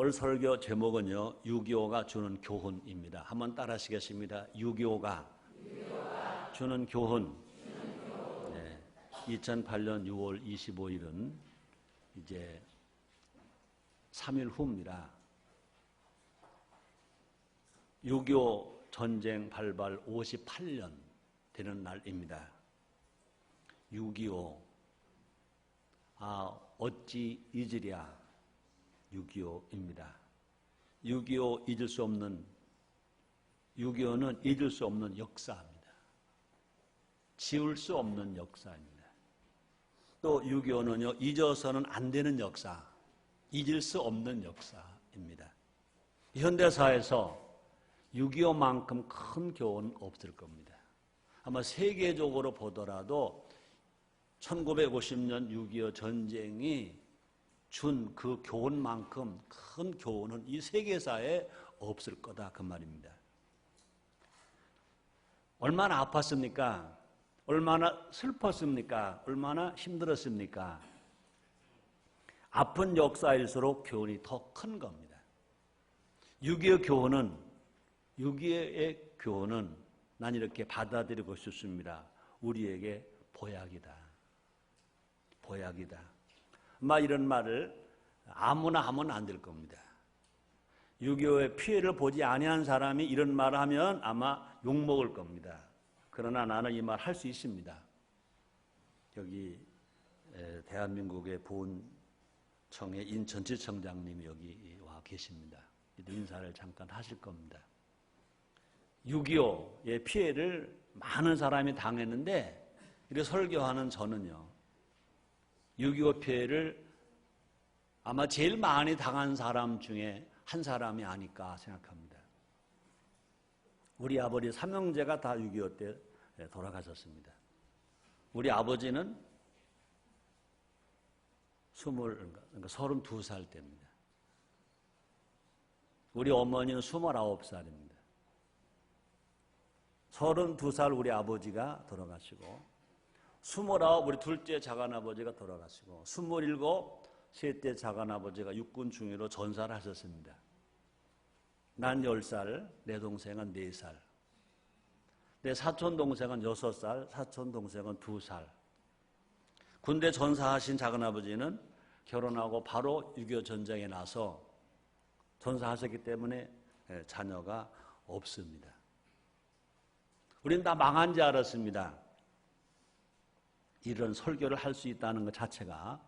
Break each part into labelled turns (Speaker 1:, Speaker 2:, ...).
Speaker 1: 오늘 설교 제목은요, 6.25가 주는 교훈입니다. 한번 따라 하시겠습니다. 6.25가 주는 교훈. 네, 2008년 6월 25일은 이제 3일 후입니다. 6.25 전쟁 발발 58년 되는 날입니다. 6.25 어찌 잊으랴 6.25입니다. 6.25 잊을 수 없는 6.25는 잊을 수 없는 역사입니다. 지울 수 없는 역사입니다. 또 6.25는요 잊어서는 안 되는 역사, 잊을 수 없는 역사입니다. 현대사에서 6.25만큼 큰 교훈은 없을 겁니다. 아마 세계적으로 보더라도 1950년 6.25 전쟁이 준 그 교훈만큼 큰 교훈은 이 세계사에 없을 거다 그 말입니다. 얼마나 아팠습니까? 얼마나 슬펐습니까? 얼마나 힘들었습니까? 아픈 역사일수록 교훈이 더 큰 겁니다. 6.25의 교훈은 난 이렇게 받아들이고 싶습니다. 우리에게 보약이다. 보약이다. 아마 이런 말을 아무나 하면 안 될 겁니다. 6.25의 피해를 보지 아니한 사람이 이런 말을 하면 아마 욕먹을 겁니다. 그러나 나는 이 말 할 수 있습니다. 여기 대한민국의 보훈청의 인천지청장님이 여기 와 계십니다. 인사를 잠깐 하실 겁니다. 6.25의 피해를 많은 사람이 당했는데 이렇게 설교하는 저는요 6.25 피해를 아마 제일 많이 당한 사람 중에 한 사람이 아닐까 생각합니다. 우리 아버지 삼형제가 다 6.25 때 돌아가셨습니다. 우리 아버지는 32살 때입니다. 우리 어머니는 29살입니다. 32살 우리 아버지가 돌아가시고 29 우리 둘째 작은아버지가 돌아가시고 27 셋째 작은아버지가 육군 중위로 전사를 하셨습니다. 난 10살, 내 동생은 4살, 내 사촌동생은 6살, 사촌동생은 2살. 군대 전사하신 작은아버지는 결혼하고 바로 6.25 전쟁에 나서 전사하셨기 때문에 자녀가 없습니다. 우리는 다 망한 줄 알았습니다. 이런 설교를 할 수 있다는 것 자체가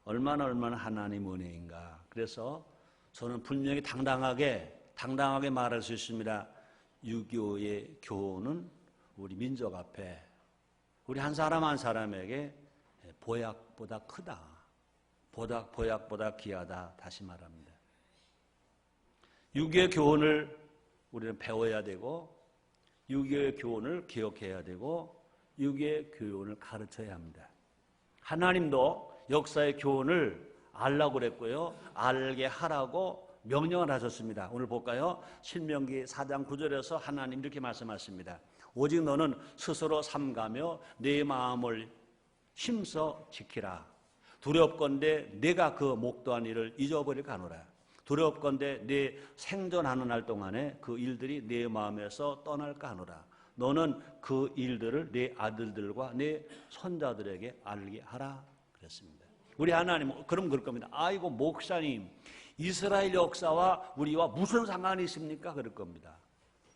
Speaker 1: 얼마나 하나님 은혜인가. 그래서 저는 분명히 당당하게 말할 수 있습니다. 6.25의 교훈은 우리 민족 앞에 우리 한 사람 한 사람에게 보약보다 크다. 보약보다 귀하다. 다시 말합니다. 6.25의 교훈을 우리는 배워야 되고 6.25의 교훈을 기억해야 되고 6.25의 교훈을 가르쳐야 합니다. 하나님도 역사의 교훈을 알라고 그랬고요. 알게 하라고 명령을 하셨습니다. 오늘 볼까요? 신명기 4장 9절에서 하나님 이렇게 말씀하십니다. 오직 너는 스스로 삼가며 내 마음을 힘써 지키라. 두렵건대 내가 그 목도한 일을 잊어버릴까 하노라. 두렵건대 내 생존하는 날 동안에 그 일들이 내 마음에서 떠날까 하노라. 너는 그 일들을 내 아들들과 내 손자들에게 알게 하라 그랬습니다. 우리 하나님 그럼 그럴 겁니다. 아이고 목사님 이스라엘 역사와 우리와 무슨 상관이 있습니까? 그럴 겁니다.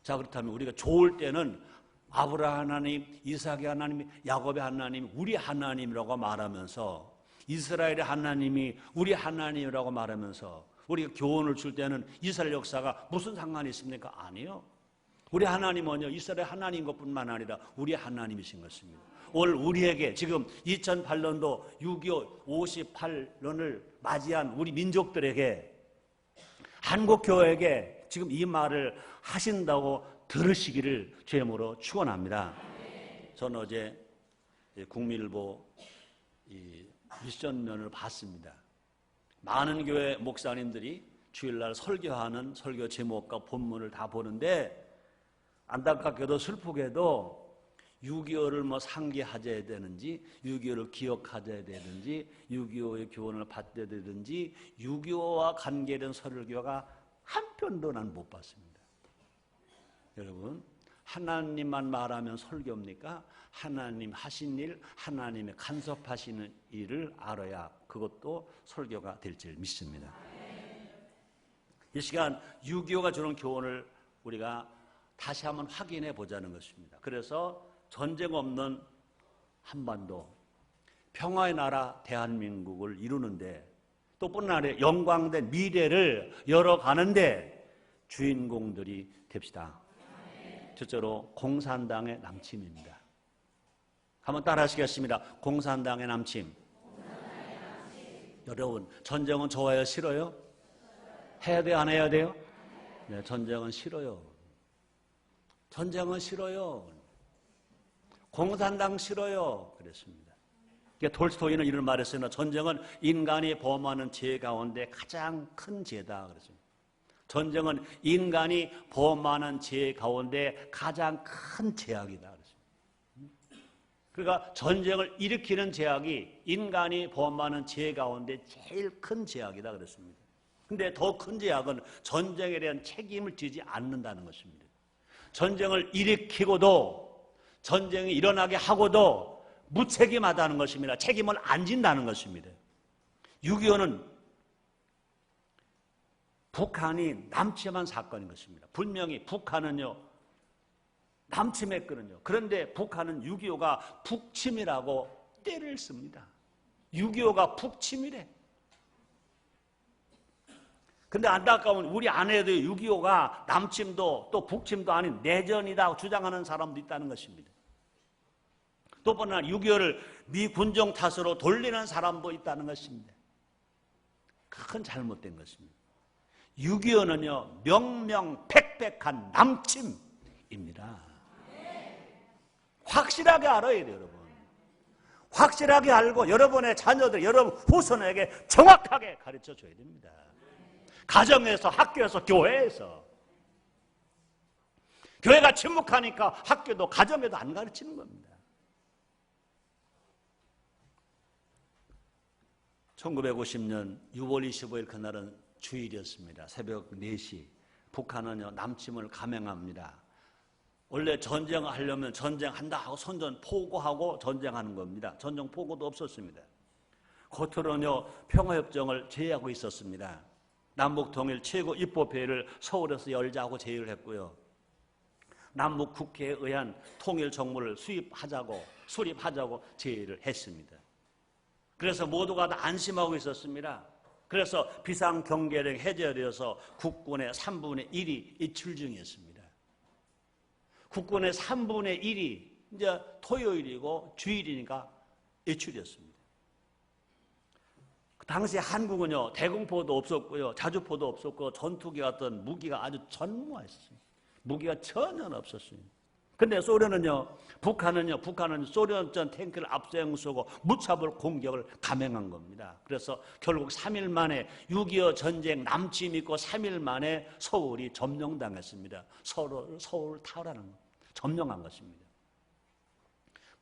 Speaker 1: 자 그렇다면 우리가 좋을 때는 아브라함 하나님, 이삭의 하나님, 야곱의 하나님, 우리 하나님이라고 말하면서 이스라엘의 하나님이 우리 하나님이라고 말하면서 우리가 교훈을 줄 때는 이스라엘 역사가 무슨 상관이 있습니까? 아니요. 우리 하나님은요 이스라엘 하나님 것뿐만 아니라 우리 하나님이신 것입니다. 오늘 우리에게 지금 2008년도 6.25 58년을 맞이한 우리 민족들에게 한국교회에게 지금 이 말을 하신다고 들으시기를 주님으로 축원합니다. 저는 어제 국민일보 미션면을 봤습니다. 많은 교회 목사님들이 주일날 설교하는 설교 제목과 본문을 다 보는데 안타깝게도 슬프게도 6.25를 뭐 상기하셔야 되는지, 6.25를 기억하셔야 되는지, 6.25의 교훈을 받아야 되든지, 6.25와 관계된 설교가 한 편도 난 못 봤습니다. 여러분, 하나님만 말하면 설교입니까? 하나님 하신 일, 하나님의 간섭하시는 일을 알아야 그것도 설교가 될 줄 믿습니다. 이 시간 6.25가 주는 교훈을 우리가 다시 한번 확인해 보자는 것입니다. 그래서 전쟁 없는 한반도, 평화의 나라 대한민국을 이루는데, 또 뿐만 아니라 영광된 미래를 열어가는데 주인공들이 됩시다. 첫째로 공산당의 남침입니다. 한번 따라 하시겠습니다. 공산당의 남침. 여러분, 전쟁은 좋아요, 싫어요? 해야 돼요, 안 해야 돼요? 네, 전쟁은 싫어요. 전쟁은 싫어요. 공산당 싫어요. 그랬습니다. 톨스토이는 이런 말했어요. 전쟁은 인간이 범하는 죄 가운데 가장 큰 죄다. 그랬습니다. 전쟁은 인간이 범하는 죄 가운데 가장 큰 죄악이다. 그랬습니다. 그러니까 전쟁을 일으키는 죄악이 인간이 범하는 죄 가운데 제일 큰 죄악이다. 그랬습니다. 근데 더 큰 죄악은 전쟁에 대한 책임을 지지 않는다는 것입니다. 전쟁을 일으키고도, 전쟁이 일어나게 하고도 무책임하다는 것입니다. 책임을 안 진다는 것입니다. 6.25는 북한이 남침한 사건인 것입니다. 분명히 북한은요, 남침했거든요. 그런데 북한은 6.25가 북침이라고 때를 씁니다. 6.25가 북침이래. 근데 안타까운 우리 안에도 6.25가 남침도 또 북침도 아닌 내전이다 주장하는 사람도 있다는 것입니다. 또 뿐만 아니라 6.25를 미 군정 탓으로 돌리는 사람도 있다는 것입니다. 큰 잘못된 것입니다. 6.25는요, 명명백백한 남침입니다. 확실하게 알아야 돼요, 여러분. 확실하게 알고 여러분의 자녀들, 여러분 후손에게 정확하게 가르쳐 줘야 됩니다. 가정에서, 학교에서, 교회에서. 교회가 침묵하니까 학교도 가정에도 안 가르치는 겁니다. 1950년 6월 25일 그날은 주일이었습니다. 새벽 4시. 북한은요, 남침을 감행합니다. 원래 전쟁하려면 전쟁한다 하고 선전 포고하고 전쟁하는 겁니다. 전쟁 포고도 없었습니다. 겉으로는요, 평화협정을 제의하고 있었습니다. 남북통일 최고 입법회의를 서울에서 열자고 제의를 했고요. 남북 국회에 의한 통일정부를 수립하자고 제의를 했습니다. 그래서 모두가 다 안심하고 있었습니다. 그래서 비상경계령이 해제되어서 국군의 3분의 1이 이출 중이었습니다. 국군의 3분의 1이 이제 토요일이고 주일이니까 이출이었습니다. 당시 한국은요, 대공포도 없었고요, 자주포도 없었고, 전투기 같은 무기가 아주 전무했어요. 무기가 전혀 없었습니다. 근데 소련은요, 북한은 소련전 탱크를 앞세우고 무차별 공격을 감행한 겁니다. 그래서 결국 3일 만에 6.25 전쟁 남침 있고 3일 만에 서울이 점령당했습니다. 서울 탈환한, 점령한 것입니다.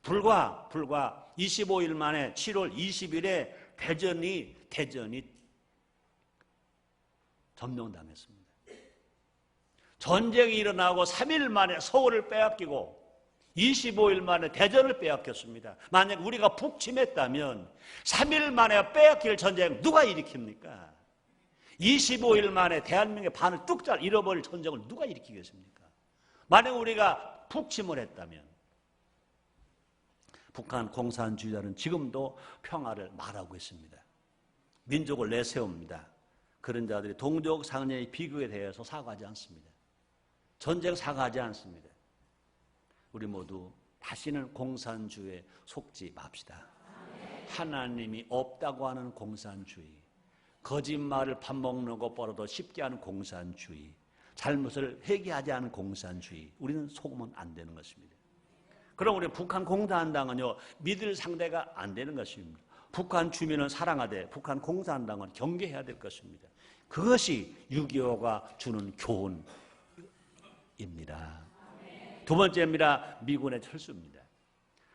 Speaker 1: 불과 25일 만에 7월 20일에 대전이 점령당했습니다. 전쟁이 일어나고 3일 만에 서울을 빼앗기고 25일 만에 대전을 빼앗겼습니다. 만약 우리가 북침했다면 3일 만에 빼앗길 전쟁 누가 일으킵니까? 25일 만에 대한민국의 반을 뚝 잘 잃어버릴 전쟁을 누가 일으키겠습니까? 만약 우리가 북침을 했다면 북한 공산주의자는 지금도 평화를 말하고 있습니다. 민족을 내세웁니다. 그런 자들이 동족 상녀의 비극에 대해서 사과하지 않습니다. 전쟁 사과하지 않습니다. 우리 모두 다시는 공산주의에 속지 맙시다. 하나님이 없다고 하는 공산주의, 거짓말을 밥 먹는 것보다도 쉽게 하는 공산주의, 잘못을 회개하지 않은 공산주의, 우리는 속으면 안 되는 것입니다. 그럼 우리 북한 공산당은요, 믿을 상대가 안 되는 것입니다. 북한 주민은 사랑하되 북한 공산당은 경계해야 될 것입니다. 그것이 6.25가 주는 교훈입니다. 두 번째입니다. 미군의 철수입니다.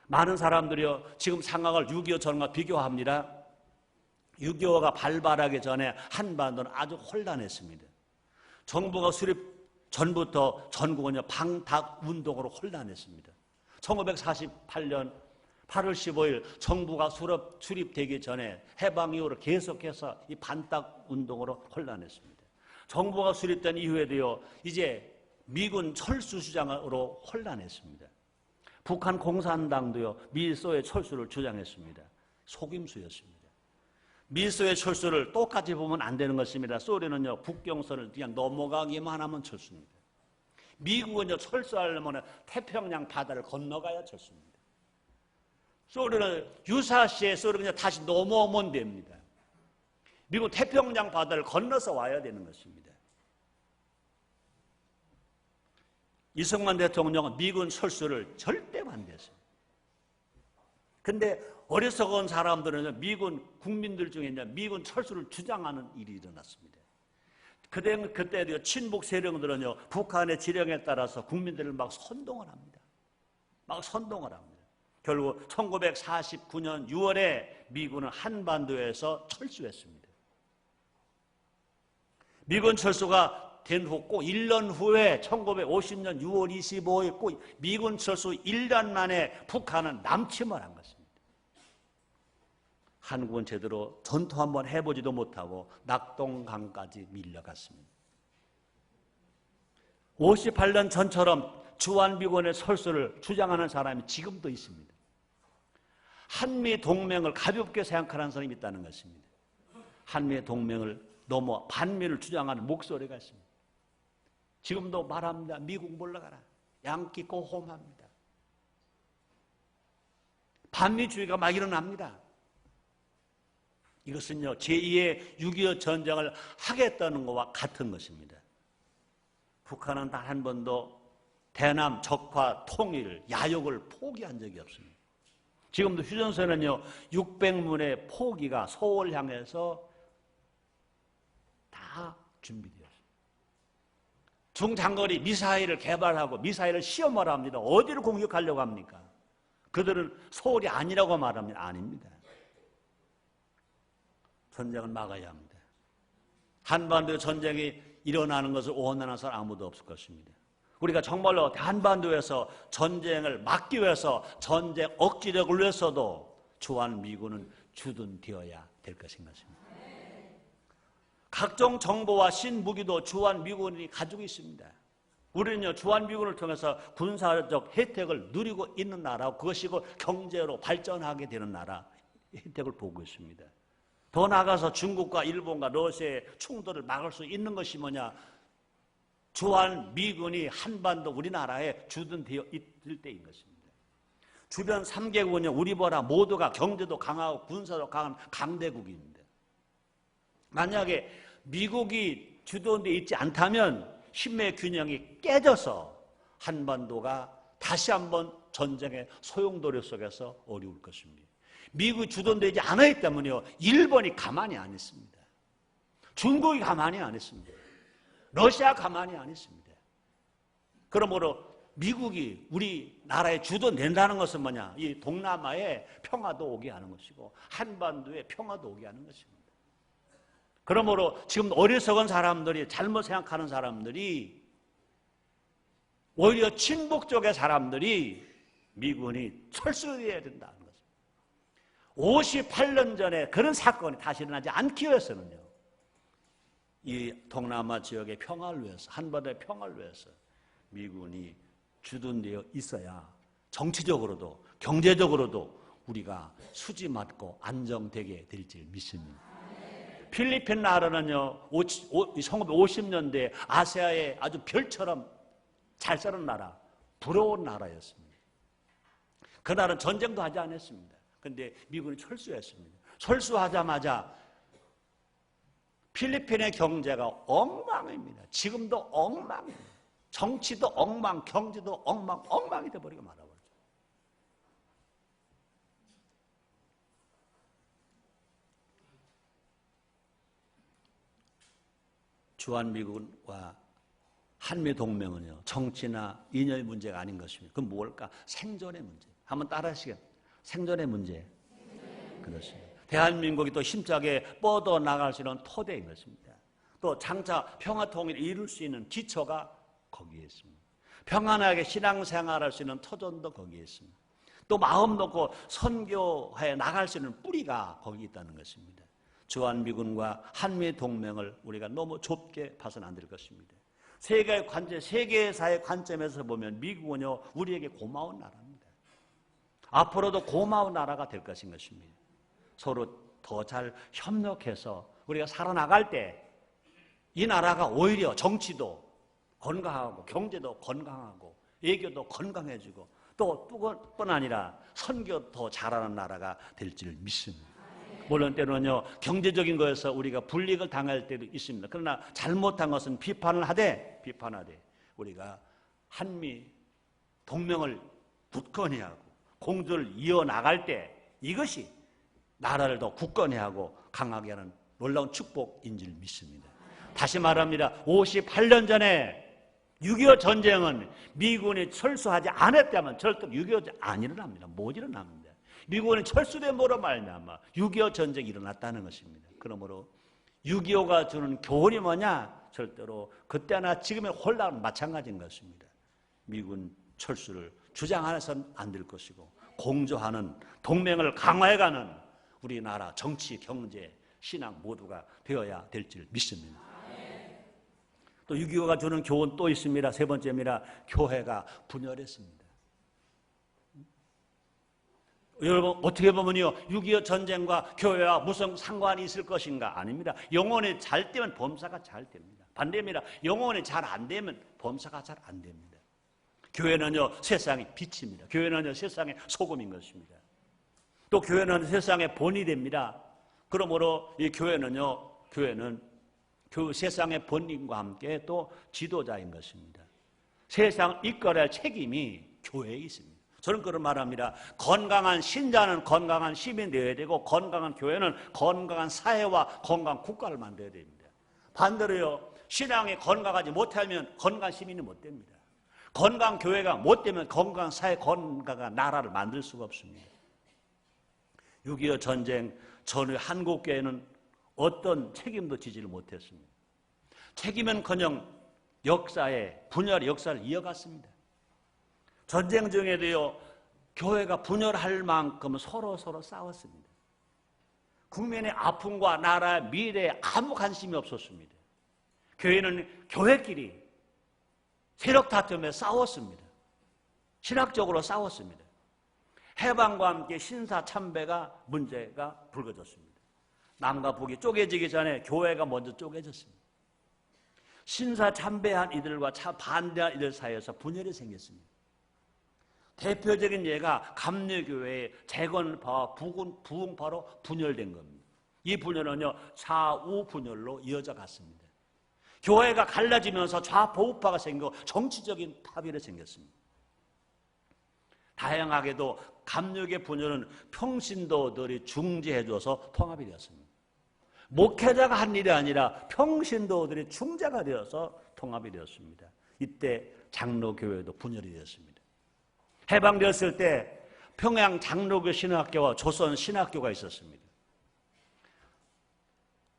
Speaker 1: 많은 사람들이요, 지금 상황을 6.25 전과 비교합니다. 6.25가 발발하기 전에 한반도는 아주 혼란했습니다. 정부가 수립 전부터 전국은요, 방닭 운동으로 혼란했습니다. 1948년 8월 15일 정부가 수립되기 전에 해방 이후로 계속해서 이 반닭 운동으로 혼란했습니다. 정부가 수립된 이후에도요, 이제 미군 철수주장으로 혼란했습니다. 북한 공산당도요, 미소의 철수를 주장했습니다. 속임수였습니다. 미소의 철수를 똑같이 보면 안 되는 것입니다. 소련은요, 국경선을 그냥 넘어가기만 하면 철수입니다. 미국은요, 철수하려면 태평양 바다를 건너가야 철수입니다. 소련은 유사시에 소련은 다시 넘어오면 됩니다. 미국 태평양 바다를 건너서 와야 되는 것입니다. 이승만 대통령은 미군 철수를 절대 반대했습니다. 그런데 어리석은 사람들은 미군 국민들 중에 미군 철수를 주장하는 일이 일어났습니다. 그때 친북 세력들은요, 북한의 지령에 따라서 국민들을 막 선동을 합니다. 막 선동을 합니다. 결국 1949년 6월에 미군은 한반도에서 철수했습니다. 미군 철수가 된 후 꼭 1년 후에 1950년 6월 25일 꼭 미군 철수 1년 만에 북한은 남침을 한 것입니다. 한국은 제대로 전투 한번 해보지도 못하고 낙동강까지 밀려갔습니다. 58년 전처럼 주한미군의 철수를 주장하는 사람이 지금도 있습니다. 한미동맹을 가볍게 생각하는 사람이 있다는 것입니다. 한미동맹을 넘어 반미를 주장하는 목소리가 있습니다. 지금도 말합니다. 미국 몰라가라. 양키 고홈합니다. 반미주의가 막 일어납니다. 이것은요, 제2의 6.25 전쟁을 하겠다는 것과 같은 것입니다. 북한은 단 한 번도 대남 적화 통일, 야욕을 포기한 적이 없습니다. 지금도 휴전선은요, 600문의 포기가 서울 향해서 다 준비되었습니다. 중장거리 미사일을 개발하고 미사일을 시험을 합니다. 어디를 공격하려고 합니까? 그들은 서울이 아니라고 말합니다. 아닙니다. 전쟁을 막아야 합니다. 한반도 전쟁이 일어나는 것을 원하는 사람 아무도 없을 것입니다. 우리가 정말로 한반도에서 전쟁을 막기 위해서 전쟁 억지력을 위해서도 주한미군은 주둔되어야 될 것인 것입니다. 각종 정보와 신무기도 주한미군이 가지고 있습니다. 우리는요, 주한미군을 통해서 군사적 혜택을 누리고 있는 나라고, 그것이고 경제로 발전하게 되는 나라 혜택을 보고 있습니다. 더 나아가서 중국과 일본과 러시아의 충돌을 막을 수 있는 것이 뭐냐? 주한미군이 한반도 우리나라에 주둔되어 있을 때인 것입니다. 주변 3개국은요, 우리보다 모두가 경제도 강하고 군사도 강한 강대국입니다. 만약에 미국이 주둔되어 있지 않다면 힘의 균형이 깨져서 한반도가 다시 한번 전쟁의 소용돌이 속에서 어려울 것입니다. 미국이 주둔되지 않았기 때문에요, 일본이 가만히 안 있습니다. 중국이 가만히 안 있습니다. 러시아 가만히 안 있습니다. 그러므로 미국이 우리나라에 주둔된다는 것은 뭐냐? 이 동남아에 평화도 오게 하는 것이고 한반도에 평화도 오게 하는 것입니다. 그러므로 지금 어리석은 사람들이, 잘못 생각하는 사람들이, 오히려 친북 쪽의 사람들이 미군이 철수해야 된다는 것입니다. 58년 전에 그런 사건이 다시 일어나지 않기 위해서는요, 이 동남아 지역의 평화를 위해서, 한반도의 평화를 위해서 미군이 주둔되어 있어야 정치적으로도 경제적으로도 우리가 수지 맞고 안정되게 될지 믿습니다. 필리핀 나라는요, 1950년대에 아시아의 아주 별처럼 잘 사는 나라, 부러운 나라였습니다. 그날은 전쟁도 하지 않았습니다. 그런데 미군이 철수했습니다. 철수하자마자 필리핀의 경제가 엉망입니다. 지금도 엉망입니다. 정치도 엉망, 경제도 엉망이 돼버리고 말아버렸죠. 주한미군과 한미동맹은요, 정치나 인연의 문제가 아닌 것입니다. 그건 뭘까? 생존의 문제. 한번 따라하시겠어요? 생존의 문제. 그렇습니다. 대한민국이 또 힘차게 뻗어 나갈 수 있는 토대인 것입니다. 또 장차 평화통일을 이룰 수 있는 기초가 거기에 있습니다. 평안하게 신앙생활할 수 있는 터전도 거기에 있습니다. 또 마음 놓고 선교해 나갈 수 있는 뿌리가 거기 있다는 것입니다. 주한미군과 한미 동맹을 우리가 너무 좁게 봐서는 안 될 것입니다. 세계의 관점, 세계사의 관점에서 보면 미국은요 우리에게 고마운 나라입니다. 앞으로도 고마운 나라가 될 것인 것입니다. 서로 더 잘 협력해서 우리가 살아나갈 때 이 나라가 오히려 정치도 건강하고 경제도 건강하고 외교도 건강해지고 또 뿐 아니라 선교 더 잘하는 나라가 될 줄 믿습니다. 물론 때로는요 경제적인 거에서 우리가 불이익을 당할 때도 있습니다. 그러나 잘못한 것은 비판을 하되 우리가 한미 동맹을 굳건히 하고 공조를 이어나갈 때 이것이 나라를 더 굳건히 하고 강하게 하는 놀라운 축복인 줄 믿습니다. 다시 말합니다. 58년 전에 6.25 전쟁은 미군이 철수하지 않았다면 절대로 6.25 안 일어납니다. 못 일어납니다. 미군이 철수됨으로 말미암아 6.25 전쟁이 일어났다는 것입니다. 그러므로 6.25가 주는 교훈이 뭐냐? 절대로 그때나 지금의 혼란은 마찬가지인 것입니다. 미군 철수를 주장해서는 안 될 것이고 공조하는 동맹을 강화해가는 우리나라 정치, 경제, 신앙 모두가 되어야 될 줄 믿습니다. 또 6.25가 주는 교훈 또 있습니다. 세 번째입니다. 교회가 분열했습니다. 여러분 어떻게 보면요 6.25 전쟁과 교회와 무슨 상관이 있을 것인가? 아닙니다. 영혼이 잘 되면 범사가 잘 됩니다. 반대입니다. 영혼이 잘 안 되면 범사가 잘 안 됩니다. 교회는요 세상의 빛입니다. 교회는요 세상의 소금인 것입니다. 또 교회는 세상의 본이 됩니다. 그러므로 이 교회는 그 세상의 본인과 함께 또 지도자인 것입니다. 세상 이끌어야 책임이 교회에 있습니다. 저는 그런 말합니다. 건강한 신자는 건강한 시민이 되어야 되고 건강한 교회는 건강한 사회와 건강한 국가를 만들어야 됩니다. 반대로요 신앙이 건강하지 못하면 건강한 시민이 못 됩니다. 건강한 교회가 못 되면 건강한 사회, 건강한 나라를 만들 수가 없습니다. 6.25 전쟁 전후에 한국교회는 어떤 책임도 지지를 못했습니다. 책임은커녕 역사의 분열의 역사를 이어갔습니다. 전쟁 중에도요 교회가 분열할 만큼 서로 싸웠습니다. 국민의 아픔과 나라의 미래에 아무 관심이 없었습니다. 교회는 교회끼리 세력 다툼에 싸웠습니다. 신학적으로 싸웠습니다. 해방과 함께 신사참배가 문제가 불거졌습니다. 남과 북이 쪼개지기 전에 교회가 먼저 쪼개졌습니다. 신사참배한 이들과 반대한 이들 사이에서 분열이 생겼습니다. 대표적인 예가 감리교회의 재건파와 부흥파로 분열된 겁니다. 이 분열은요 좌우 분열로 이어져 갔습니다. 교회가 갈라지면서 좌보우파가 생기고 정치적인 파멸이 생겼습니다. 다양하게도 감리교의 분열은 평신도들이 중재해줘서 통합이 되었습니다. 목회자가 한 일이 아니라 평신도들이 중재가 되어서 통합이 되었습니다. 이때 장로교회도 분열이 되었습니다. 해방되었을 때 평양 장로교 신학교와 조선 신학교가 있었습니다.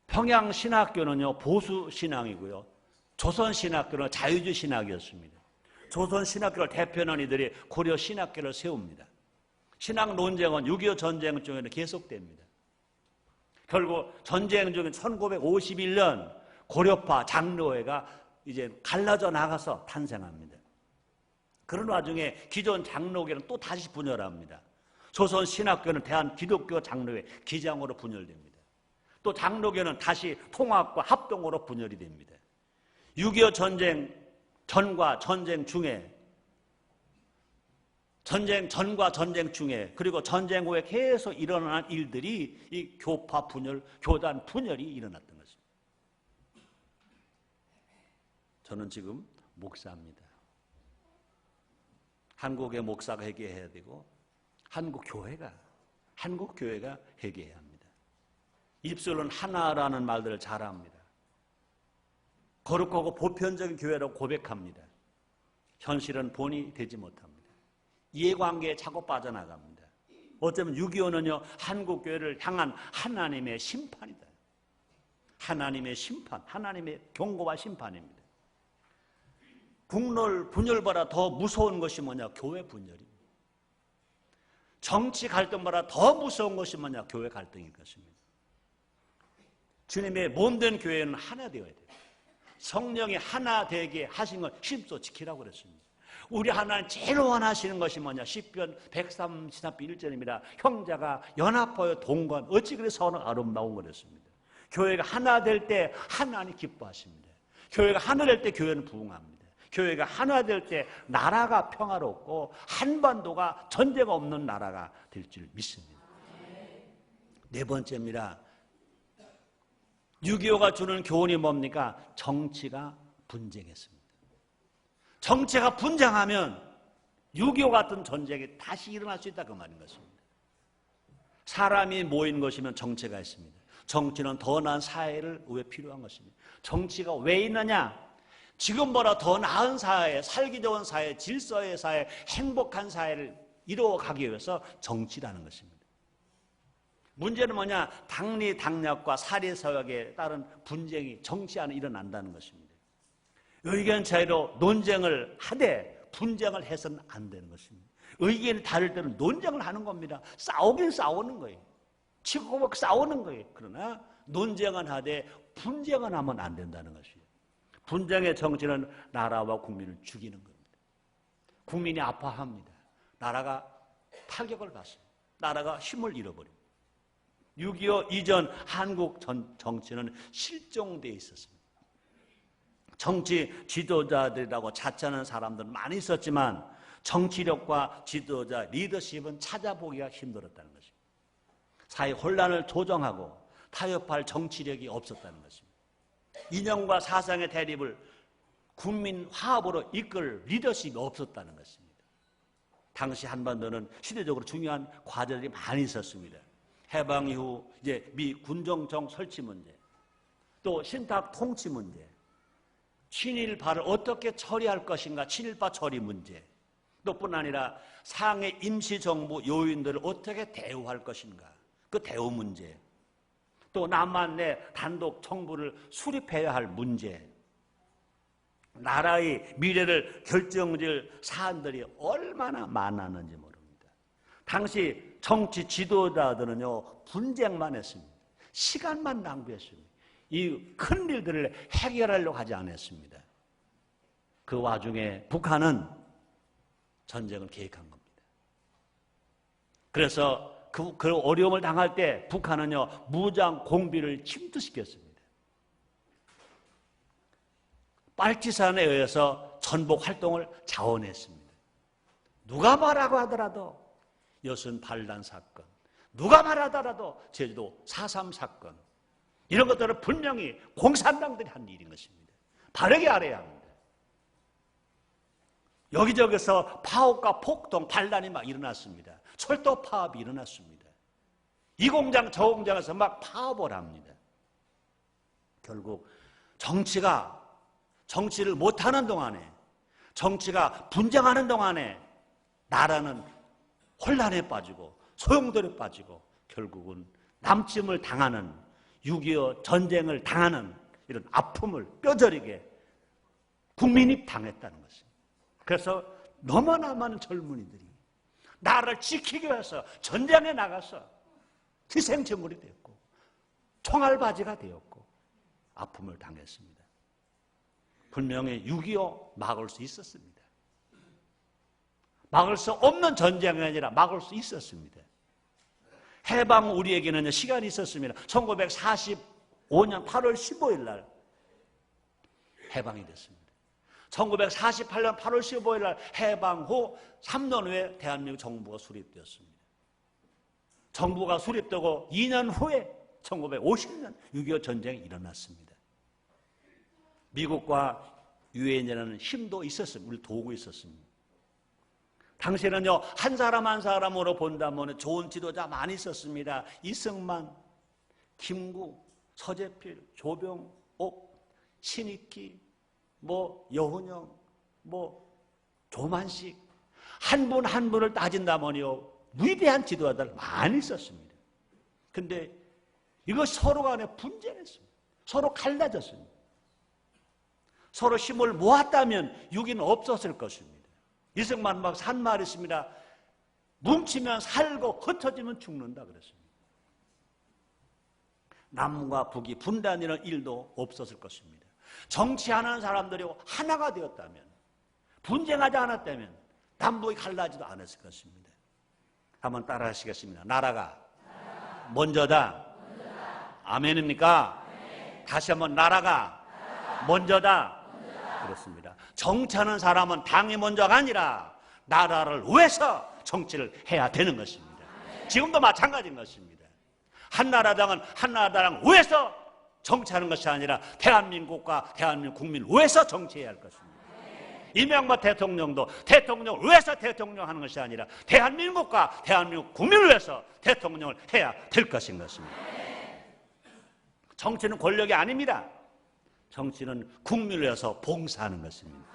Speaker 1: 평양 신학교는요 보수 신앙이고요. 조선 신학교는 자유주의 신학이었습니다. 조선 신학교를 대표하는 이들이 고려 신학교를 세웁니다. 신학 논쟁은 6.25 전쟁 중에는 계속됩니다. 결국 전쟁 중에 1951년 고려파 장로회가 이제 갈라져 나가서 탄생합니다. 그런 와중에 기존 장로교는 또 다시 분열합니다. 조선 신학교는 대한기독교 장로회 기장으로 분열됩니다. 또 장로교는 다시 통합과 합동으로 분열이 됩니다. 6.25 전쟁 전과 전쟁 중에 그리고 전쟁 후에 계속 일어난 일들이 이 교파 분열, 교단 분열이 일어났던 것입니다. 저는 지금 목사입니다. 한국의 목사가 회개해야 되고 한국 교회가 회개해야 합니다. 입술은 하나라는 말들을 잘합니다. 거룩하고 보편적인 교회라고 고백합니다. 현실은 본이 되지 못합니다. 이해관계에 자꾸 빠져나갑니다. 어쩌면 6.25는요, 한국교회를 향한 하나님의 심판이다. 하나님의 심판, 하나님의 경고와 심판입니다. 국nội 분열보다 더 무서운 것이 뭐냐? 교회 분열입니다. 정치 갈등보다 더 무서운 것이 뭐냐? 교회 갈등일 것입니다. 주님의 몸된 교회는 하나 되어야 돼요. 성령이 하나 되게 하신 걸 힘써 지키라고 그랬습니다. 우리 하나님 제일 원하시는 것이 뭐냐? 시편 133편 1절입니다. 형제가 연합하여 동거한 어찌 그래서 아름다운 거랬습니다. 교회가 하나 될 때 하나님 기뻐하십니다. 교회가 하나 될 때 교회는 부흥합니다. 교회가 하나 될 때 나라가 평화롭고 한반도가 전쟁 없는 나라가 될 줄 믿습니다. 네 번째입니다. 6.25가 주는 교훈이 뭡니까? 정치가 분쟁했습니다. 정치가 분쟁하면 6.25 같은 전쟁이 다시 일어날 수 있다 그 말인 것입니다. 사람이 모인 것이면 정체가 있습니다. 정치는 더 나은 사회를 위해 필요한 것입니다. 정치가 왜 있느냐? 지금보다 더 나은 사회, 살기 좋은 사회, 질서의 사회, 행복한 사회를 이루어가기 위해서 정치라는 것입니다. 문제는 뭐냐? 당리 당략과 사리서약에 따른 분쟁이 정치 안에 일어난다는 것입니다. 의견 차이로 논쟁을 하되 분쟁을 해서는 안 되는 것입니다. 의견이 다를 때는 논쟁을 하는 겁니다. 싸우긴 싸우는 거예요. 치고받고 싸우는 거예요. 그러나 논쟁은 하되 분쟁은 하면 안 된다는 것이에요. 분쟁의 정치는 나라와 국민을 죽이는 겁니다. 국민이 아파합니다. 나라가 타격을 받습니다. 나라가 힘을 잃어버립니다. 6.25 이전 한국 정치는 실종되어 있었습니다. 정치 지도자들이라고 자처하는 사람들은 많이 있었지만 정치력과 지도자, 리더십은 찾아보기가 힘들었다는 것입니다. 사회 혼란을 조정하고 타협할 정치력이 없었다는 것입니다. 이념과 사상의 대립을 국민 화합으로 이끌 리더십이 없었다는 것입니다. 당시 한반도는 시대적으로 중요한 과제들이 많이 있었습니다. 해방 이후 이제 미 군정정 설치 문제, 또 신탁 통치 문제, 친일파를 어떻게 처리할 것인가, 친일파 처리 문제, 또뿐 아니라 상해 임시정부 요인들을 어떻게 대우할 것인가, 그 대우 문제, 또 남한 내 단독 정부를 수립해야 할 문제, 나라의 미래를 결정질 사안들이 얼마나 많았는지 모릅니다. 당시 정치 지도자들은요, 분쟁만 했습니다. 시간만 낭비했습니다. 이 큰 일들을 해결하려고 하지 않았습니다. 그 와중에 북한은 전쟁을 계획한 겁니다. 그래서 그 어려움을 당할 때 북한은요, 무장 공비를 침투시켰습니다. 빨치산에 의해서 전복 활동을 자원했습니다. 누가 뭐라고 하더라도 여순 반란 사건, 누가 말하더라도 제주도 4.3 사건, 이런 것들은 분명히 공산당들이 한 일인 것입니다. 바르게 알아야 합니다. 여기저기서 파업과 폭동, 반란이 막 일어났습니다. 철도 파업이 일어났습니다. 이 공장 저 공장에서 막 파업을 합니다. 결국 정치를 못하는 동안에, 정치가 분쟁하는 동안에 나라는 혼란에 빠지고 소용돌이에 빠지고 결국은 남침을 당하는, 6.25 전쟁을 당하는 이런 아픔을 뼈저리게 국민이 당했다는 것입니다. 그래서 너무나 많은 젊은이들이 나라를 지키기 위해서 전쟁에 나가서 희생제물이 되었고 총알바지가 되었고 아픔을 당했습니다. 분명히 6.25 막을 수 있었습니다. 막을 수 없는 전쟁이 아니라 막을 수 있었습니다. 해방 우리에게는 시간이 있었습니다. 1945년 8월 15일 날 해방이 됐습니다. 1948년 8월 15일 날 해방 후 3년 후에 대한민국 정부가 수립되었습니다. 정부가 수립되고 2년 후에 1950년 6.25 전쟁이 일어났습니다. 미국과 유엔이라는 힘도 있었습니다. 우리 도구 있었습니다. 당시에는요, 한 사람 한 사람으로 본다면 좋은 지도자 많이 있었습니다. 이승만, 김구, 서재필, 조병옥, 신익희, 여훈영, 조만식, 한 분 한 분을 따진다면요, 위대한 지도자들 많이 있었습니다. 근데 이거 서로 간에 분쟁했습니다. 서로 갈라졌습니다. 서로 힘을 모았다면 유기는 없었을 것입니다. 이승만 막 산 말이 있습니다. 뭉치면 살고 흩어지면 죽는다 그랬습니다. 남과 북이 분단이라는 일도 없었을 것입니다. 정치하는 사람들이 하나가 되었다면, 분쟁하지 않았다면 남북이 갈라지도 않았을 것입니다. 한번 따라 하시겠습니다. 나라가 먼저다. 아멘입니까? 다시 한번 나라가 먼저다. 그렇습니다. 정치하는 사람은 당이 먼저가 아니라 나라를 위해서 정치를 해야 되는 것입니다. 지금도 마찬가지인 것입니다. 한나라당은 한나라당 위해서 정치하는 것이 아니라 대한민국과 대한민국 국민을 위해서 정치해야 할 것입니다. 이명박 대통령도 대통령을 위해서 대통령하는 것이 아니라 대한민국과 대한민국 국민을 위해서 대통령을 해야 될 것인 것입니다. 정치는 권력이 아닙니다. 정치는 국민을 위해서 봉사하는 것입니다.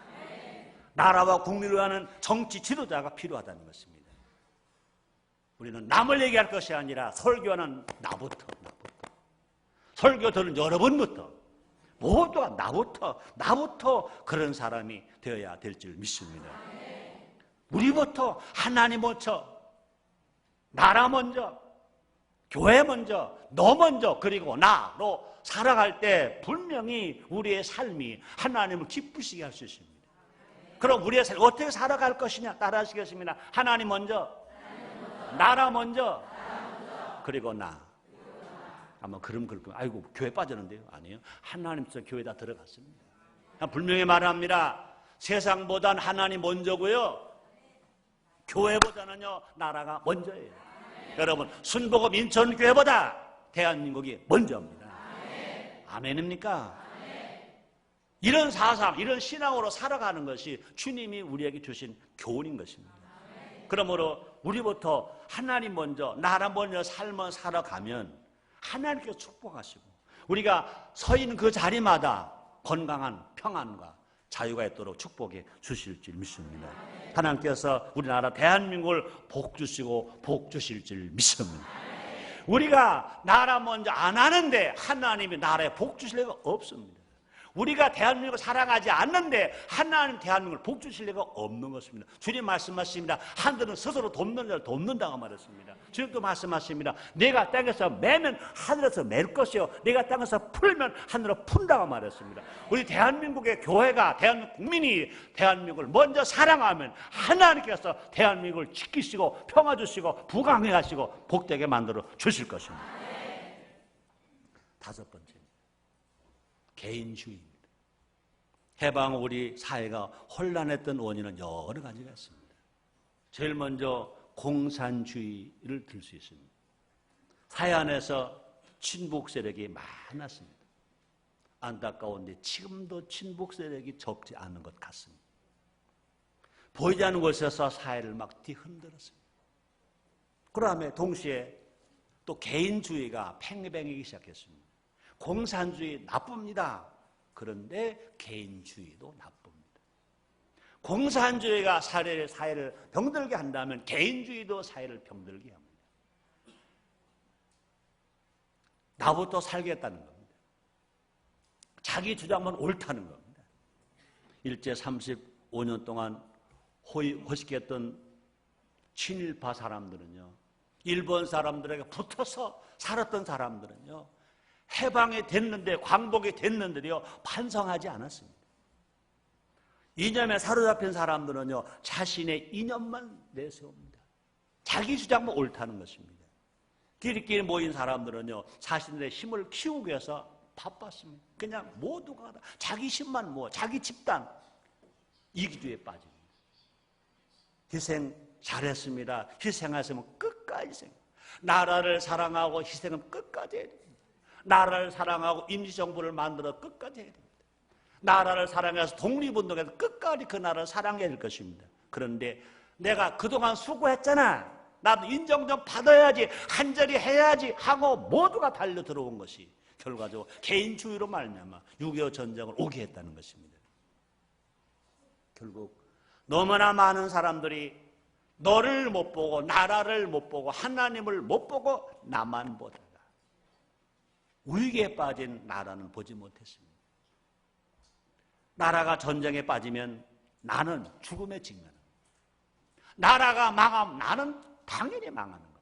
Speaker 1: 나라와 국민을 위하는 정치 지도자가 필요하다는 것입니다. 우리는 남을 얘기할 것이 아니라 설교하는 나부터. 설교들은 여러분부터, 모두가 나부터 그런 사람이 되어야 될 줄 믿습니다. 우리부터 하나님 먼저, 나라 먼저, 교회 먼저, 너 먼저, 그리고 나로 살아갈 때 분명히 우리의 삶이 하나님을 기쁘시게 할 수 있습니다. 그럼 우리의 삶 어떻게 살아갈 것이냐? 따라 하시겠습니다. 하나님 먼저, 나라 먼저, 그리고 나. 아마 그럼 아이고 교회 빠졌는데요? 아니에요. 하나님께서 교회에다 들어갔습니다. 분명히 말합니다. 세상보단 하나님 먼저고요, 교회보다는요 나라가 먼저예요. 여러분, 순복음 인천교회보다 대한민국이 먼저입니다. 아멘입니까? 이런 사상, 이런 신앙으로 살아가는 것이 주님이 우리에게 주신 교훈인 것입니다. 그러므로 우리부터 하나님 먼저, 나라 먼저 삶을 살아가면 하나님께서 축복하시고 우리가 서 있는 그 자리마다 건강한 평안과 자유가 있도록 축복해 주실 줄 믿습니다. 하나님께서 우리나라 대한민국을 복 주시고 복 주실 줄 믿습니다. 우리가 나라 먼저 안 하는데 하나님이 나라에 복 주실 리가 없습니다. 우리가 대한민국을 사랑하지 않는데 하나님 대한민국을 복 주실 리가 없는 것입니다. 주님 말씀하십니다. 하늘은 스스로 돕는 자를 돕는다고 말했습니다. 주님도 말씀하십니다. 내가 땅에서 매면 하늘에서 맬 것이요, 내가 땅에서 풀면 하늘로 푼다고 말했습니다. 우리 대한민국의 교회가, 대한민국 국민이 대한민국을 먼저 사랑하면 하나님께서 대한민국을 지키시고 평화 주시고 부강해 하시고 복되게 만들어 주실 것입니다. 다섯 번째, 개인주의입니다. 해방 우리 사회가 혼란했던 원인은 여러 가지가 있습니다. 제일 먼저 공산주의를 들 수 있습니다. 사회 안에서 친북 세력이 많았습니다. 안타까운데 지금도 친북 세력이 적지 않은 것 같습니다. 보이지 않는 곳에서 사회를 막 뒤흔들었습니다. 그다음에 동시에 또 개인주의가 팽배하기 시작했습니다. 공산주의 나쁩니다. 그런데 개인주의도 나쁩니다. 공산주의가 사회를 병들게 한다면 개인주의도 사회를 병들게 합니다. 나부터 살겠다는 겁니다. 자기 주장만 옳다는 겁니다. 일제 35년 동안 호식했던 친일파 사람들은요, 일본 사람들에게 붙어서 살았던 사람들은요, 해방이 됐는데, 광복이 됐는데요, 반성하지 않았습니다. 이념에 사로잡힌 사람들은요, 자신의 이념만 내세웁니다. 자기 주장만 옳다는 것입니다. 끼리끼리 모인 사람들은요, 자신들의 힘을 키우기 위해서 바빴습니다. 그냥 모두가 자기 힘만 모아, 자기 집단, 이기주의에 빠집니다. 희생 잘했습니다. 희생하시면 끝까지 희생. 나라를 사랑하고 희생은 끝까지 해야 됩니다. 나라를 사랑하고 임시정부를 만들어 끝까지 해야 됩니다. 나라를 사랑해서 독립운동해서 끝까지 그 나라를 사랑해야 될 것입니다. 그런데 내가 그동안 수고했잖아, 나도 인정 좀 받아야지, 한절이 해야지 하고 모두가 달려 들어온 것이 결과적으로 개인주의로 말미암아 6.25 전쟁을 오게 했다는 것입니다. 결국 너무나 많은 사람들이 너를 못 보고 나라를 못 보고 하나님을 못 보고 나만 보다가 위기에 빠진 나라는 보지 못했습니다. 나라가 전쟁에 빠지면 나는 죽음에 직면합니다. 나라가 망하면 나는 당연히 망하는 겁니다.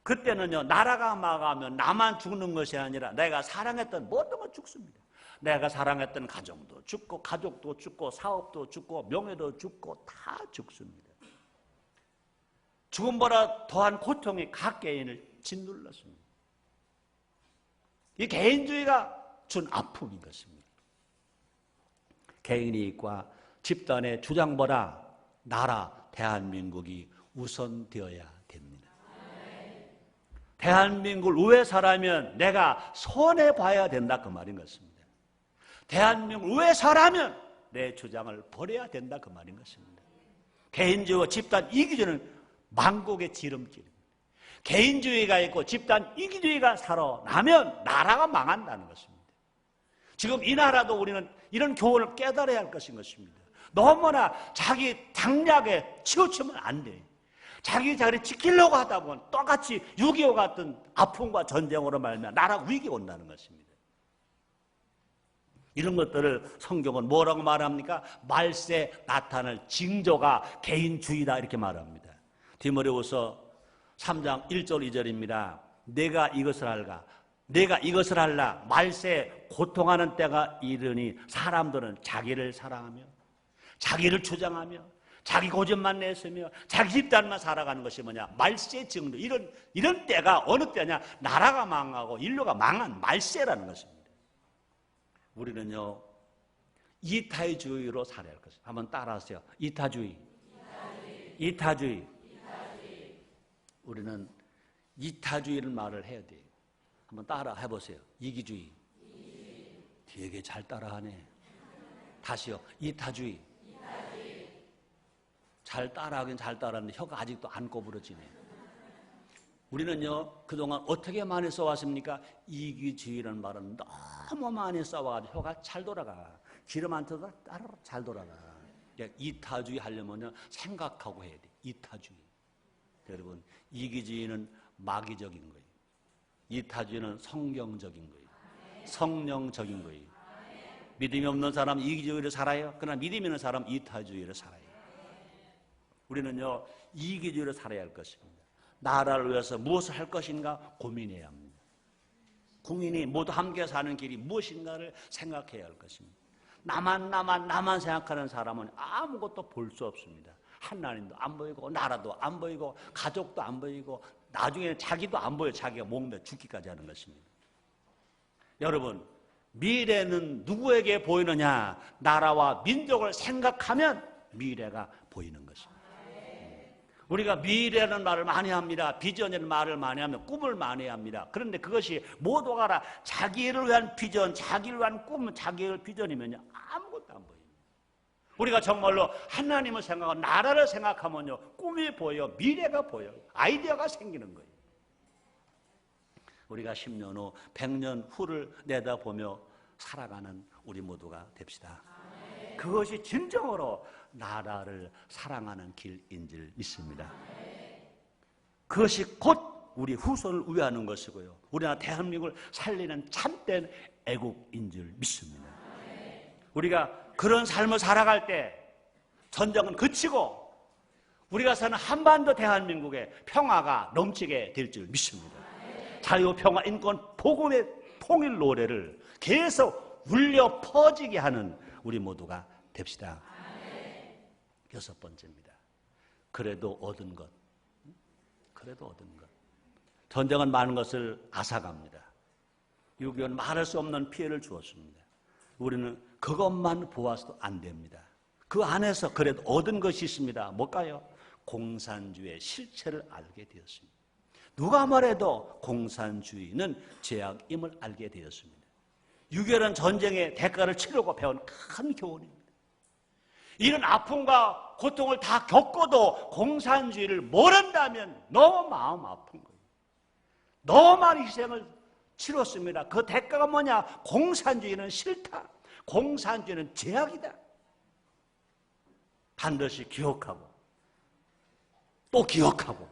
Speaker 1: 그때는요, 나라가 망하면 나만 죽는 것이 아니라 내가 사랑했던 모든 건 죽습니다. 내가 사랑했던 가정도 죽고 가족도 죽고 사업도 죽고 명예도 죽고 다 죽습니다. 죽음보다 더한 고통이 각 개인을 짓눌렀습니다. 이 개인주의가 준 아픔인 것입니다. 개인이익과 집단의 주장보다 나라, 대한민국이 우선되어야 됩니다. 대한민국을 위해 살아면 내가 손해봐야 된다 그 말인 것입니다. 대한민국을 위해 살아면 내 주장을 버려야 된다 그 말인 것입니다. 개인주의와 집단 이기주의는 만국의 지름길입니다. 개인주의가 있고 집단 이기주의가 살아나면 나라가 망한다는 것입니다. 지금 이 나라도 우리는 이런 교훈을 깨달아야 할 것인 것입니다. 너무나 자기 장략에 치우치면 안 돼. 자기 자리를 지키려고 하다 보면 똑같이 6.25 같은 아픔과 전쟁으로 말미암아 나라 위기가 온다는 것입니다. 이런 것들을 성경은 뭐라고 말합니까? 말세 나타날 징조가 개인주의다 이렇게 말합니다. 디모데후서 3장 1절 2절입니다. 내가 이것을 알까? 내가 이것을 알라. 말세 고통하는 때가 이르니 사람들은 자기를 사랑하며 자기를 주장하며 자기 고집만 내세며 자기 집단만 살아가는 것이 뭐냐? 말세 징조. 이런 때가 어느 때냐? 나라가 망하고 인류가 망한 말세라는 것입니다. 우리는요, 이타주의로 살아야 할 것입니다. 한번 따라하세요. 이타주의. 우리는 이타주의를 말을 해야 돼요. 한번 따라 해보세요. 이기주의. 되게 잘 따라하네. 다시요. 이타주의. 잘 따라하긴 잘 따라하는데 혀가 아직도 안 꼬부러지네. 우리는요, 그동안 어떻게 많이 써왔습니까? 이기주의라는 말은 너무 많이 써와가지고 혀가 잘 돌아가. 기름 안 터도 따로 잘 돌아가. 이타주의 하려면요, 생각하고 해야 돼. 이타주의. 여러분, 이기주의는 마귀적인 거예요. 이타주의는 성경적인 거예요. 성령적인 거예요. 믿음이 없는 사람은 이기주의를 살아요. 그러나 믿음이 있는 사람은 이타주의를 살아요. 우리는요, 이기주의를 살아야 할 것입니다. 나라를 위해서 무엇을 할 것인가 고민해야 합니다. 국민이 모두 함께 사는 길이 무엇인가를 생각해야 할 것입니다. 나만 생각하는 사람은 아무것도 볼 수 없습니다. 하나님도 안 보이고 나라도 안 보이고 가족도 안 보이고 나중에는 자기도 안 보여. 자기가 목매 죽기까지 하는 것입니다. 여러분, 미래는 누구에게 보이느냐? 나라와 민족을 생각하면 미래가 보이는 것입니다. 우리가 미래라는 말을 많이 합니다. 비전이라는 말을 많이 하면 꿈을 많이 합니다. 그런데 그것이 모두가 다 자기를 위한 비전, 자기를 위한 꿈, 자기의 비전이면요, 아무것도 안 보입니다. 우리가 정말로 하나님을 생각하고 나라를 생각하면요, 꿈이 보여, 미래가 보여, 아이디어가 생기는 거예요. 우리가 10년 후, 100년 후를 내다보며 살아가는 우리 모두가 됩시다. 그것이 진정으로 나라를 사랑하는 길인 줄 믿습니다. 그것이 곧 우리 후손을 위하는 것이고요, 우리나라 대한민국을 살리는 참된 애국인 줄 믿습니다. 우리가 그런 삶을 살아갈 때 전쟁은 그치고 우리가 사는 한반도 대한민국에 평화가 넘치게 될 줄 믿습니다. 자유, 평화, 인권, 복음의 통일 노래를 계속 울려 퍼지게 하는 우리 모두가 됩시다. 6번째입니다. 그래도 얻은 것. 전쟁은 많은 것을 앗아갑니다. 6.25는 말할 수 없는 피해를 주었습니다. 우리는 그것만 보아서도 안 됩니다. 그 안에서 그래도 얻은 것이 있습니다. 뭘까요? 공산주의의 실체를 알게 되었습니다. 누가 말해도 공산주의는 죄악임을 알게 되었습니다. 6.25는 전쟁의 대가를 치르고 배운 큰 교훈입니다. 이런 아픔과 고통을 다 겪어도 공산주의를 모른다면 너무 마음 아픈 거예요. 너무 많은 희생을 치렀습니다. 그 대가가 뭐냐? 공산주의는 싫다. 공산주의는 죄악이다. 반드시 기억하고 또 기억하고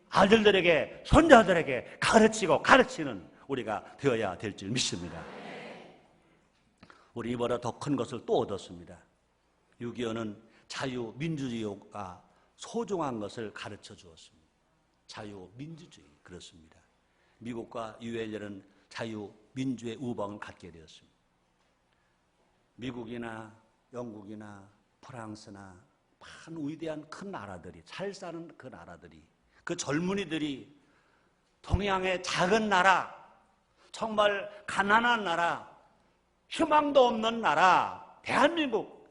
Speaker 1: 아들들에게 손자들에게 가르치고 가르치는 우리가 되어야 될 줄 믿습니다. 우리 이보다 더 큰 것을 또 얻었습니다. 6.25는 자유민주주의가 소중한 것을 가르쳐 주었습니다. 자유민주주의 그렇습니다. 미국과 유엔은 자유민주의 우방을 갖게 되었습니다. 미국이나 영국이나 프랑스나 많은 위대한 큰 나라들이, 잘 사는 그 나라들이, 그 젊은이들이 동양의 작은 나라, 정말 가난한 나라, 희망도 없는 나라 대한민국,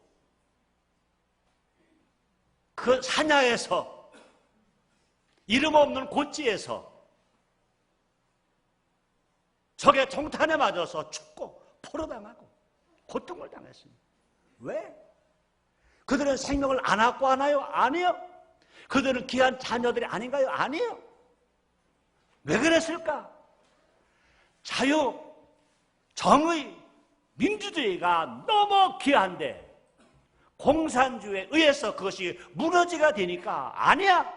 Speaker 1: 그 사냐에서, 이름 없는 고지에서 적의 총탄에 맞아서 죽고 포로당하고 고통을 당했습니다. 왜? 그들은 생명을 안 갖고 하나요? 아니요. 그들은 귀한 자녀들이 아닌가요? 아니요. 왜 그랬을까? 자유, 정의, 민주주의가 너무 귀한데 공산주의에 의해서 그것이 무너지게 되니까 아니야.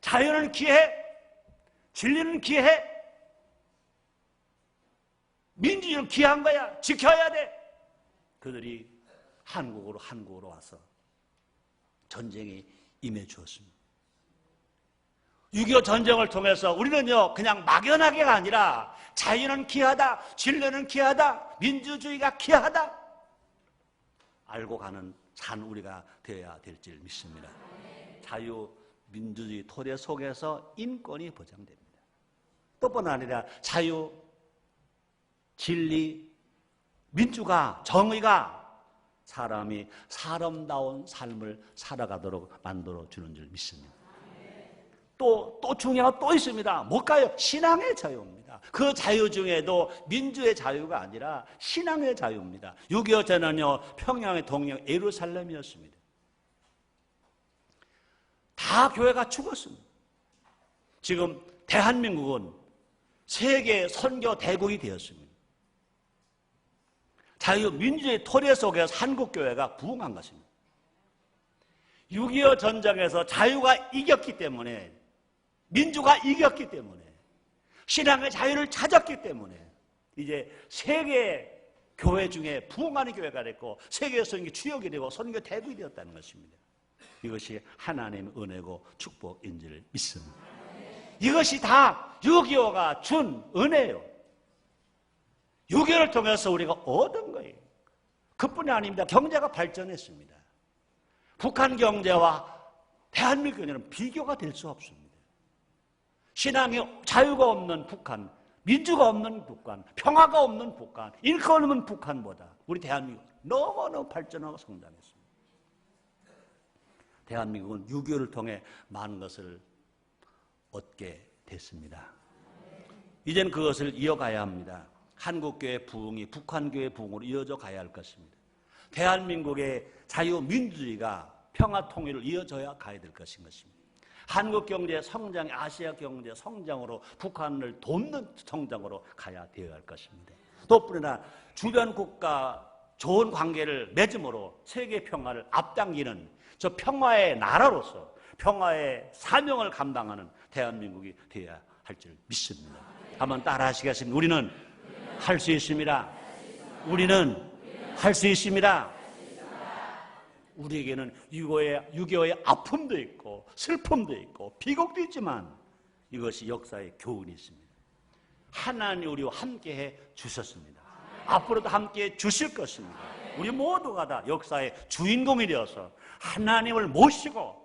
Speaker 1: 자유는 귀해, 진리는 귀해, 민주주의는 귀한 거야. 지켜야 돼. 그들이 한국으로 와서 전쟁에 임해 주었습니다. 6.25 전쟁을 통해서 우리는요, 그냥 막연하게가 아니라 자유는 귀하다, 진리는 귀하다, 민주주의가 귀하다 알고 가는 산 우리가 되어야 될 줄 믿습니다. 자유, 민주주의 토대 속에서 인권이 보장됩니다. 또뿐 아니라 자유, 진리, 민주가, 정의가 사람이 사람다운 삶을 살아가도록 만들어주는 줄 믿습니다. 또 중요한 거 또 있습니다. 뭘까요? 신앙의 자유입니다. 그 자유 중에도 민주의 자유가 아니라 신앙의 자유입니다. 6.25 전은요, 평양의 동양 예루살렘이었습니다. 다 교회가 죽었습니다. 지금 대한민국은 세계 선교 대국이 되었습니다. 자유민주주의 토대 속에서 한국교회가 부흥한 것입니다. 6.25 전쟁에서 자유가 이겼기 때문에, 민주가 이겼기 때문에, 신앙의 자유를 찾았기 때문에 이제 세계 교회 중에 부흥하는 교회가 됐고 세계에서 주역이 되고 선교 대국이 되었다는 것입니다. 이것이 하나님의 은혜고 축복인 줄 믿습니다. 이것이 다 6.25가 준 은혜예요. 6.25를 통해서 우리가 얻은 거예요. 그뿐이 아닙니다. 경제가 발전했습니다. 북한 경제와 대한민국 경제는 비교가 될 수 없습니다. 신앙의 자유가 없는 북한, 민주가 없는 북한, 평화가 없는 북한, 인권 없는 북한보다 우리 대한민국 너무너무 발전하고 성장했습니다. 대한민국은 6.25를 통해 많은 것을 얻게 됐습니다. 이제는 그것을 이어가야 합니다. 한국교회 부흥이 북한교회 부흥으로 이어져 가야 할 것입니다. 대한민국의 자유민주주의가 평화통일을 이어져야 가야 될 것인 것입니다. 한국 경제 성장이 아시아 경제 성장으로 북한을 돕는 성장으로 가야 되어야 할 것입니다. 또뿐 아니라 주변 국가 좋은 관계를 맺음으로 세계 평화를 앞당기는 저 평화의 나라로서 평화의 사명을 감당하는 대한민국이 되어야 할 줄 믿습니다. 한번 따라 하시겠습니다. 우리는 할 수 있습니다. 우리는 할 수 있습니다. 우리에게는 6.25의 아픔도 있고 슬픔도 있고 비극도 있지만 이것이 역사의 교훈이 있습니다. 하나님 우리와 함께해 주셨습니다. 앞으로도 함께해 주실 것입니다. 우리 모두가 다 역사의 주인공이 되어서 하나님을 모시고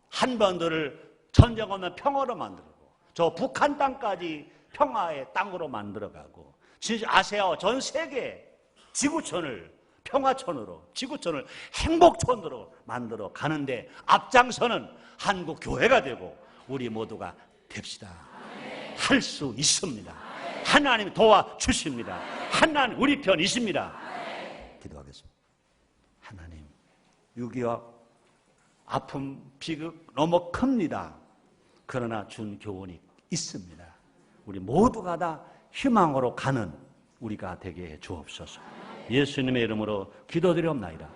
Speaker 1: 한반도를 전쟁 없는 평화로 만들고 저 북한 땅까지 평화의 땅으로 만들어가고 아시아와 전 세계 지구촌을 평화촌으로, 지구촌을 행복촌으로 만들어 가는데 앞장서는 한국 교회가 되고 우리 모두가 됩시다. 할 수 있습니다. 하나님 도와주십니다. 하나님 우리 편이십니다. 기도하겠습니다. 하나님, 6.25 아픔, 비극 너무 큽니다. 그러나 준 교훈이 있습니다. 우리 모두가 다 희망으로 가는 우리가 되게 해 주옵소서. 예수님의 이름으로 기도드리옵나이다.